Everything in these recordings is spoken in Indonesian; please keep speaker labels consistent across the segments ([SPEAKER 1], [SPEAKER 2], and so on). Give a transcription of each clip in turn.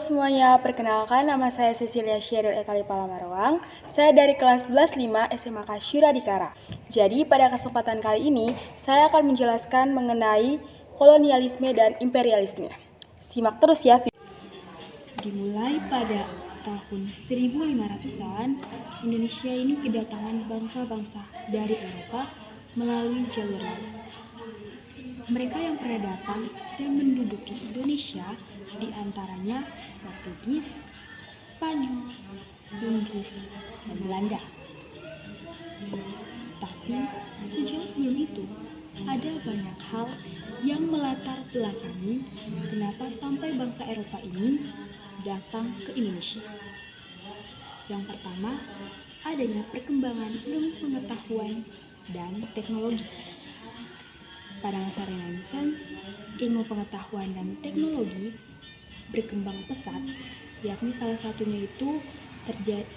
[SPEAKER 1] semuanya, perkenalkan nama saya Cecilia Sheryl Ekali Palamarwang. Saya dari kelas 11 5 SMK Syura Dikara. Jadi pada kesempatan kali ini, saya akan menjelaskan mengenai kolonialisme dan imperialisme. Simak terus ya.
[SPEAKER 2] Dimulai pada tahun 1500-an, Indonesia ini kedatangan bangsa-bangsa dari Eropa melalui jalur laut. Mereka yang pernah datang dan menduduki Indonesia diantaranya Portugis, Spanyol, Inggris, dan Belanda. Tapi sejauh sebelum itu, ada banyak hal yang melatar belakangi kenapa sampai bangsa Eropa ini datang ke Indonesia. Yang pertama, adanya perkembangan ilmu pengetahuan dan teknologi. Pada masa Renaissance, ilmu pengetahuan dan teknologi berkembang pesat, yakni salah satunya itu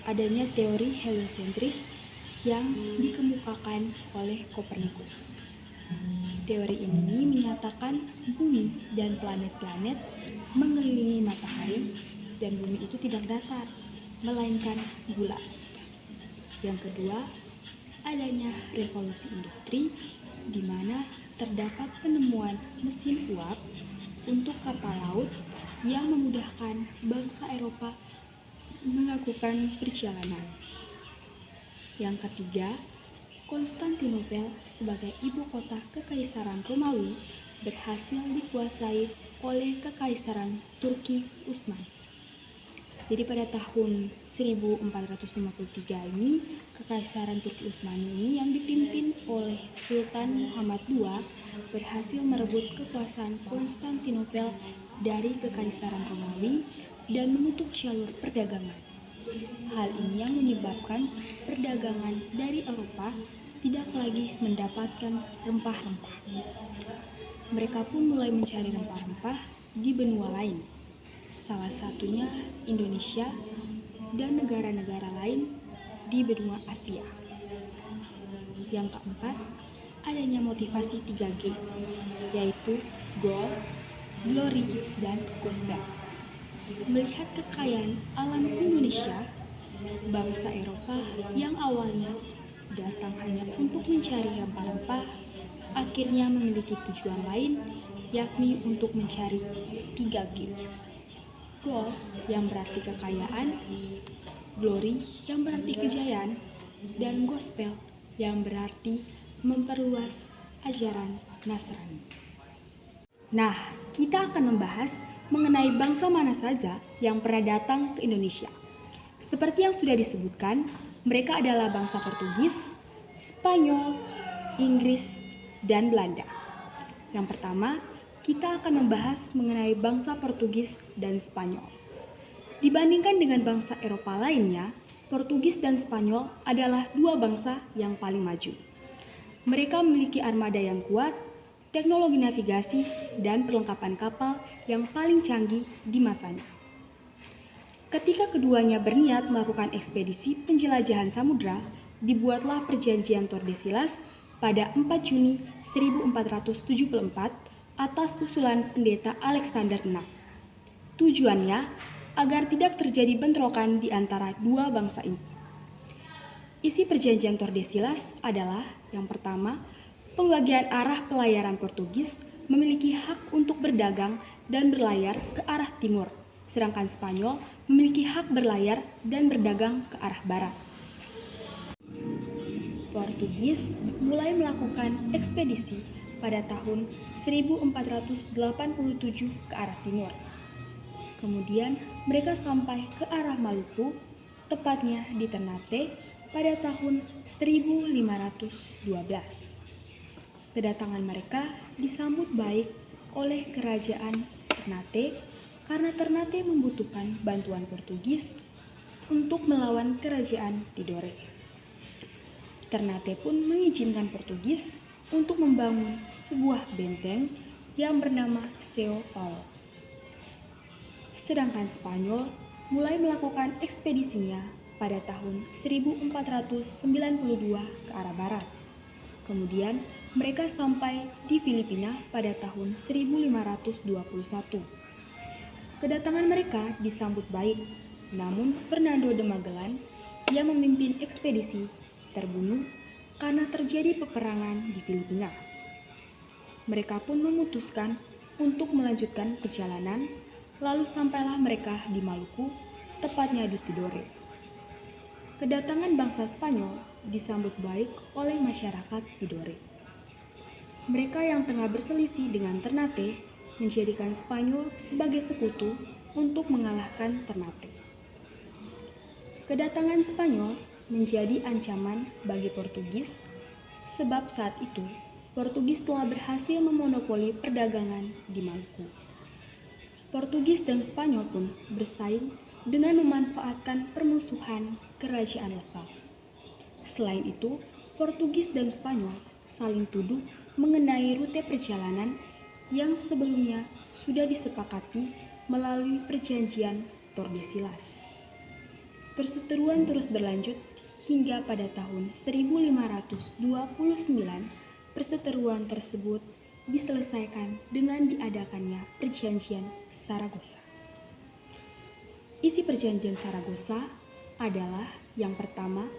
[SPEAKER 2] adanya teori heliocentris yang dikemukakan oleh Copernicus. Teori ini menyatakan bumi dan planet-planet mengelilingi matahari dan bumi itu tidak datar, melainkan bulat. Yang kedua, adanya revolusi industri di mana terdapat penemuan mesin uap untuk kapal laut yang memudahkan bangsa Eropa melakukan perjalanan. Yang ketiga, Konstantinopel sebagai ibu kota Kekaisaran Romawi berhasil dikuasai oleh Kekaisaran Turki Utsmani. Jadi pada tahun 1453 ini, Kekaisaran Turki Utsmani ini yang dipimpin oleh Sultan Muhammad II berhasil merebut kekuasaan Konstantinopel dari Kekaisaran Romawi dan menutup jalur perdagangan. Hal ini yang menyebabkan perdagangan dari Eropa tidak lagi mendapatkan rempah-rempah. Mereka pun mulai mencari rempah-rempah di benua lain, salah satunya Indonesia dan negara-negara lain di benua Asia. Yang keempat, adanya motivasi 3G, yaitu gold, glory, dan gospel. Melihat kekayaan alam Indonesia, bangsa Eropa yang awalnya datang hanya untuk mencari rempah-rempah, akhirnya memiliki tujuan lain, yakni untuk mencari 3G. Gold yang berarti kekayaan, glory yang berarti kejayaan, dan gospel yang berarti memperluas ajaran Nasrani. Nah, kita akan membahas mengenai bangsa mana saja yang pernah datang ke Indonesia. Seperti yang sudah disebutkan, mereka adalah bangsa Portugis, Spanyol, Inggris, dan Belanda. Yang pertama, kita akan membahas mengenai bangsa Portugis dan Spanyol. Dibandingkan dengan bangsa Eropa lainnya, Portugis dan Spanyol adalah dua bangsa yang paling maju. Mereka memiliki armada yang kuat, teknologi navigasi, dan perlengkapan kapal yang paling canggih di masanya. Ketika keduanya berniat melakukan ekspedisi penjelajahan samudra, dibuatlah perjanjian Tordesillas pada 4 Juni 1474 atas usulan pendeta Alexander VI. Tujuannya agar tidak terjadi bentrokan di antara dua bangsa ini. Isi perjanjian Tordesillas adalah yang pertama, pembagian arah pelayaran Portugis memiliki hak untuk berdagang dan berlayar ke arah timur, sedangkan Spanyol memiliki hak berlayar dan berdagang ke arah barat. Portugis mulai melakukan ekspedisi pada tahun 1487 ke arah timur. Kemudian mereka sampai ke arah Maluku, tepatnya di Ternate pada tahun 1512. Kedatangan mereka disambut baik oleh kerajaan Ternate karena Ternate membutuhkan bantuan Portugis untuk melawan kerajaan Tidore. Ternate pun mengizinkan Portugis untuk membangun sebuah benteng yang bernama São Paulo. Sedangkan Spanyol mulai melakukan ekspedisinya pada tahun 1492 ke arah barat. Kemudian mereka sampai di Filipina pada tahun 1521. Kedatangan mereka disambut baik, namun Fernando de Magellan yang memimpin ekspedisi terbunuh karena terjadi peperangan di Filipina. Mereka pun memutuskan untuk melanjutkan perjalanan, lalu sampailah mereka di Maluku, tepatnya di Tidore. Kedatangan bangsa Spanyol disambut baik oleh masyarakat Tidore. Mereka yang tengah berselisih dengan Ternate menjadikan Spanyol sebagai sekutu untuk mengalahkan Ternate. Kedatangan Spanyol menjadi ancaman bagi Portugis, sebab saat itu Portugis telah berhasil memonopoli perdagangan di Maluku. Portugis dan Spanyol pun bersaing dengan memanfaatkan permusuhan kerajaan lokal. Selain itu, Portugis dan Spanyol saling tuduh mengenai rute perjalanan yang sebelumnya sudah disepakati melalui perjanjian Tordesillas. Perseteruan terus berlanjut hingga pada tahun 1529 perseteruan tersebut diselesaikan dengan diadakannya perjanjian Saragossa. Isi perjanjian Saragossa adalah yang pertama,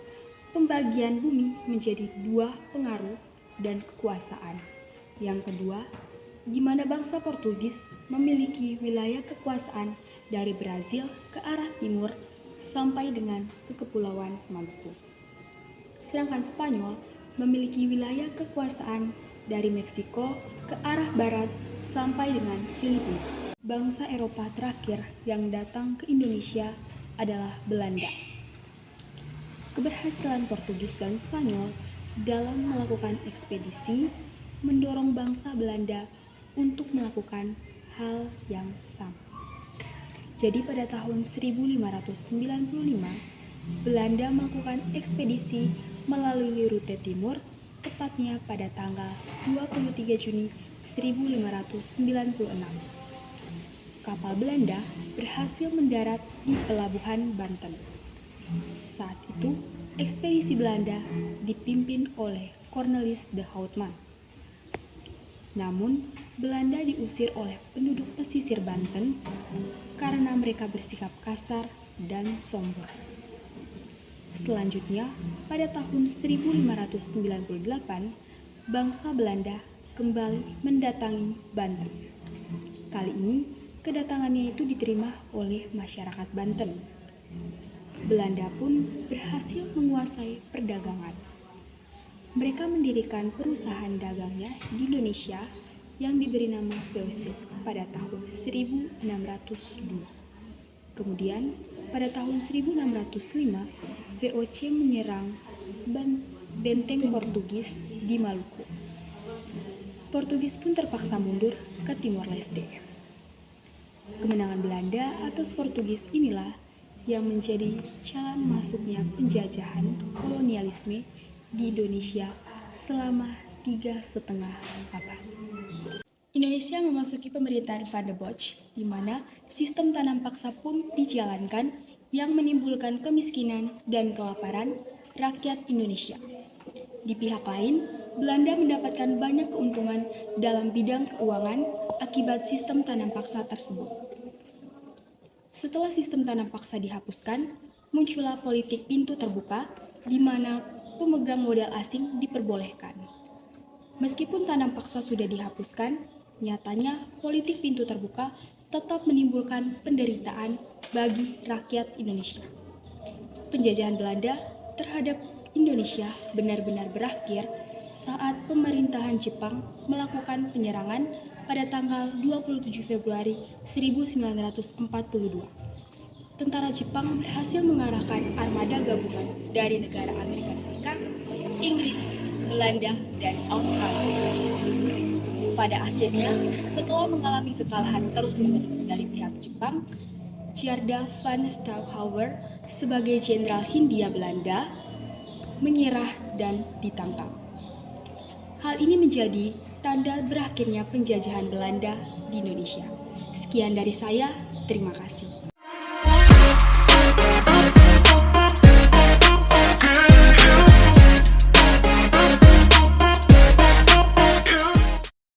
[SPEAKER 2] pembagian bumi menjadi dua pengaruh dan kekuasaan. Yang kedua, di mana bangsa Portugis memiliki wilayah kekuasaan dari Brazil ke arah timur sampai dengan ke Kepulauan Maluku. Sedangkan Spanyol memiliki wilayah kekuasaan dari Meksiko ke arah barat sampai dengan Filipina. Bangsa Eropa terakhir yang datang ke Indonesia adalah Belanda. Keberhasilan Portugis dan Spanyol dalam melakukan ekspedisi mendorong bangsa Belanda untuk melakukan hal yang sama. Jadi pada tahun 1595, Belanda melakukan ekspedisi melalui rute timur, tepatnya pada tanggal 23 Juni 1596. Kapal Belanda berhasil mendarat di pelabuhan Banten. Saat itu, ekspedisi Belanda dipimpin oleh Cornelis de Houtman. Namun, Belanda diusir oleh penduduk pesisir Banten karena mereka bersikap kasar dan sombong. Selanjutnya, pada tahun 1598, bangsa Belanda kembali mendatangi Banten. Kali ini, kedatangannya itu diterima oleh masyarakat Banten. Belanda pun berhasil menguasai perdagangan. Mereka mendirikan perusahaan dagangnya di Indonesia yang diberi nama VOC pada tahun 1602. Kemudian, pada tahun 1605, VOC menyerang benteng Portugis di Maluku. Portugis pun terpaksa mundur ke Timor Leste. Kemenangan Belanda atas Portugis inilah yang menjadi jalan masuknya penjajahan kolonialisme di Indonesia selama 3,5 abad. Indonesia memasuki pemerintahan Van der Boch, di mana sistem tanam paksa pun dijalankan yang menimbulkan kemiskinan dan kelaparan rakyat Indonesia. Di pihak lain, Belanda mendapatkan banyak keuntungan dalam bidang keuangan akibat sistem tanam paksa tersebut. Setelah sistem tanam paksa dihapuskan, muncullah politik pintu terbuka di mana pemegang modal asing diperbolehkan. Meskipun tanam paksa sudah dihapuskan, nyatanya politik pintu terbuka tetap menimbulkan penderitaan bagi rakyat Indonesia. Penjajahan Belanda terhadap Indonesia benar-benar berakhir saat pemerintahan Jepang melakukan penyerangan pada tanggal 27 Februari 1942. Tentara Jepang berhasil mengarahkan armada gabungan dari negara Amerika Serikat, Inggris, Belanda, dan Australia. Pada akhirnya, setelah mengalami kekalahan terus-menerus dari pihak Jepang, Tjarda van Stouthouwer sebagai Jenderal Hindia Belanda menyerah dan ditangkap. Hal ini menjadi tanda berakhirnya penjajahan Belanda di Indonesia. Sekian dari saya, terima kasih.